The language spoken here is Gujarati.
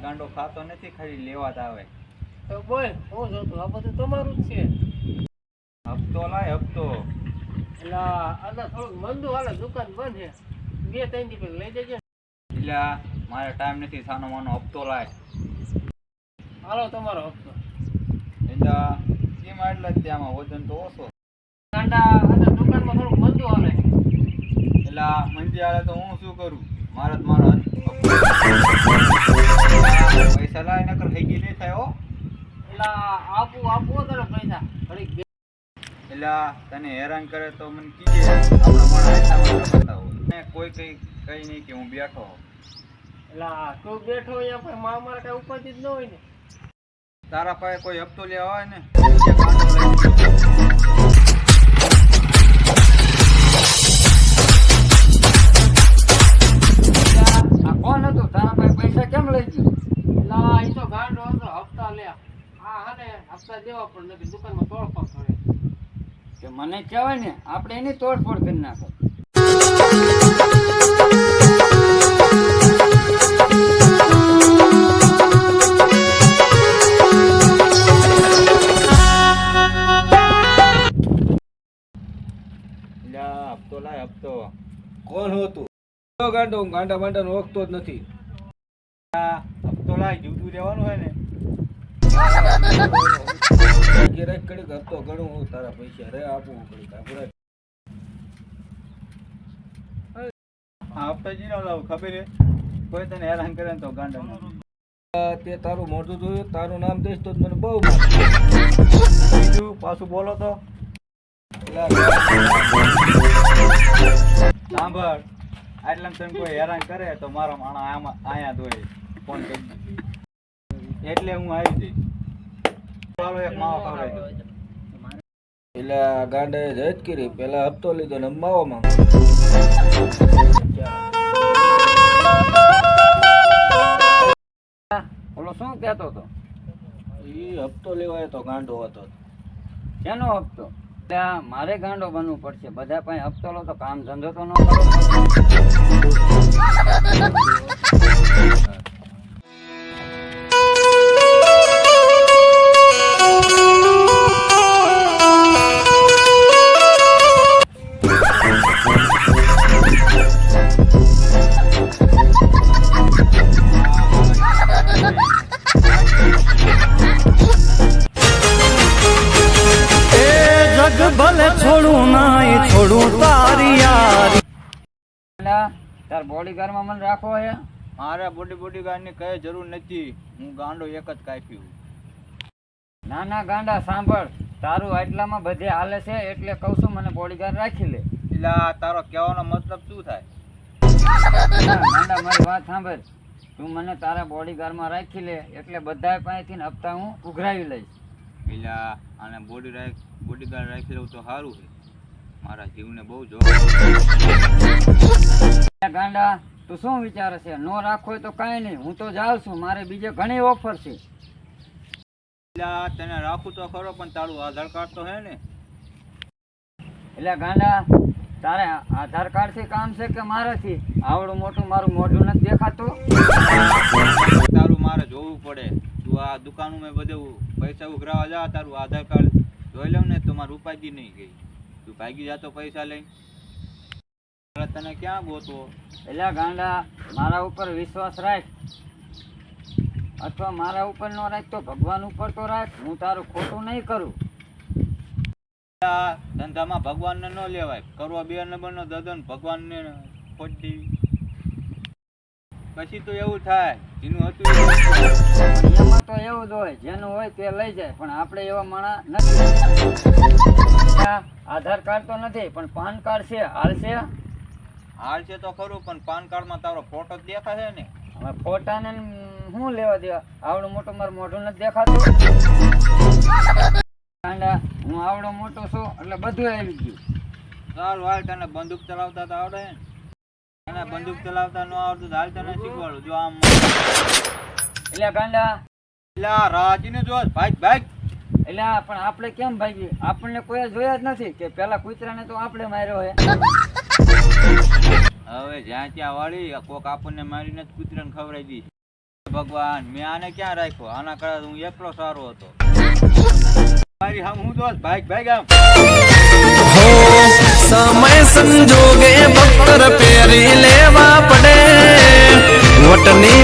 ગાંડો ખાતો નથી, ખાલી લેવા જ આવે. તો બોલ હું જોતું આ બધું તમારું જ છે. હપ્તો લાય હપ્તો. એટલે આ થોડુંક મંદુ હાલે, દુકાન બંધ છે. 2-3 દી પહેલા લઈ જજે. એટલે મારે ટાઈમ નથી, સાનો માનો હપ્તો લાય. હાલો તમારો હપ્તો. એટલે કેમ એટલા જ ત્યાંમાં વજન તો ઓછો. ગાંડા આ દુકાનમાં થોડુંક મંદુ હાલે. એટલે મંદી હાલે તો હું શું કરું? મારે જ મારો પૈસા લાય નકર હૈકી નહીં થાય હો. એટલે આપવું તારે પૈસા ઘડીક. એટલે તને હેરાન કરે તો મને કીજે, આપણા માણસ એટલા બતાવો. કોઈ કઈ નહીં કે હું બેઠો. એટલે તું બેઠો અહીંયા પણ મારા કઈ ઉપાધિ જ ન હોય ને. તારા પાસે કોઈ હપ્તો લેવા હોય ને, આ કોણ હતું તારા પાસે પૈસા કેમ લઈ ગયું? એટલે એ તો ગાંડો હતો, હપ્તા લે. હા ને હપ્તા દેવા પણ નથી, દુકાનમાં તોડફોડ કરે. કે મને કહેવાય ને આપણે એની તોડફોડ કરી નાખો. હપ્તો લાય હપ્તો. કોણ હતું? ગાંડો ગાંડા બાંડા ઓળખતો જ નથી. હપ્તો લાય, જુદું રહેવાનું હોય ને. ગિરાક કડીક હપ્તો ઘણું હું તારા પૈસા રે આપું કડીક આપણે. હા હપ્તા જી ના લાવું, ખબર હે કોઈ તને હેરાન કરે ને તો ગાંડા. તે તારું મોઢું જોયું, તારું નામ દઈશ તો મને બહુ બીજું પાછું બોલો તો. સાંભળ, આટલા તને કોઈ હેરાન કરે તો મારા માણસ આયા દોય ફોન કરી દીધી, એટલે હું આવી જઈશ. ચાલો એક માવો ખવડાવી દો. પેલા ગાંડાએ જજ કરી, પેલા હપ્તો લીધો ને માવો માંગો. ઓલો શું કહેતો હતો? એ હપ્તો લેવાય તો ગાંડો હતો. શેનો હપ્તો? ત્યાં મારે ગાંડો બનવું પડશે. બધા પાસે હપ્તો લો તો કામ ધંધો તો ન કરો. ભલે છોડું ના છોડું તારી યારી. તાર બોડીગાર્ડમાં મને રાખવો હે? મારે બોડીગાર્ડ ની કઈ જરૂર નથી, હું ગાંડો એક જ કાપ્યું. ના ના ગાંડા સાંભળ, તારું આટલામાં બધે હાલે છે એટલે કહું છું મને બોડીગાર્ડ રાખી લે. એટલે તારો કહેવાનો મતલબ શું થાય? ગાંડા મારી વાત સાંભળ, તું મને તારા બોડીગાર્ડમાં રાખી લે એટલે બધા પાસેથી હપ્તા હું ઉઘરાવી લઈશ. એટલે આને બોડીગાર્ડ રાખી લઉં તો સારું છે, મારા જીવને બહુ જો. ગાંડા તું શું વિચારે છે? નો રાખવો હોય તો કાંઈ નહીં, હું તો જાઉં છું, મારે બીજે ઘણી ઓફર છે. એટલે તને રાખું તો ખરો, પણ તારું આધાર કાર્ડ તો હે ને? એટલે ગાંડા તારે આધાર કાર્ડ થી કામ છે કે મારાથી? આવડું મોટું મારું મોઢું નથી દેખાતું? તારું મારે જોવું પડે. તું આ દુકાનું મેં બધું પૈસા ઉઘરાવા જા, તારું આધાર કાર્ડ જોઈ લઉં ને તો મારું ઉપાધિ નહીં ગઈ. તું ભાગી જાતો પૈસા લઈ, તને ક્યાં ગોતવો? એટલે ગાંડા મારા ઉપર વિશ્વાસ રાખ, અથવા મારા ઉપર ન રાખ તો ભગવાન ઉપર તો રાખ. હું તારું ખોટું નહીં કરું. ધંધામાં ભગવાનને ન લેવાય, કરવા 2 નંબરનો દદન ભગવાનને ખોટી. પછી તો એવું થાય જેનું હતું એમાં તો એવું જ હોય, જેનું હોય તે લઈ જાય, પણ આપણે એવા માણસ નથી. આધાર કાર્ડ તો નથી પણ પાન કાર્ડ છે, હાલશે? હાલ છે તો ખરું, પણ પાન કાર્ડમાં તારો ફોટો જ દેખાશે ને. હવે ફોટાને શું લેવા દેવા? આવડું મોટું મારું મોઢું નથી દેખાતું? હું આવડો મોટો છું એટલે બધું આવી ગયું. સારું હાલ, તને બંદૂક ચલાવતા તો આવડે ને? તને બંદૂક ચલાવતા ન આવડતું તો હાલ તને શીખવાડું. જો આમ એટલે ગાંડા એટલે રાજીને જો ભાઈ ભાઈ. એટલે પણ આપણે કેમ ભાગીએ? આપણને કોઈ જોયા જ નથી કે પેલા કૂતરાને તો આપણે માર્યો હે. હવે જ્યાં ત્યાં વાળી કોક આપણને મારીને જ કૂતરાને ખવડાવી દી. ભગવાન મેં આને ક્યાં રાખ્યો? આના કરતા હું એકલો સારો હતો. મારી હમ હું દોસ્ત ભાઈ આમ સમય સંજોગે બખ્તર પહેરી લેવા પડે વટની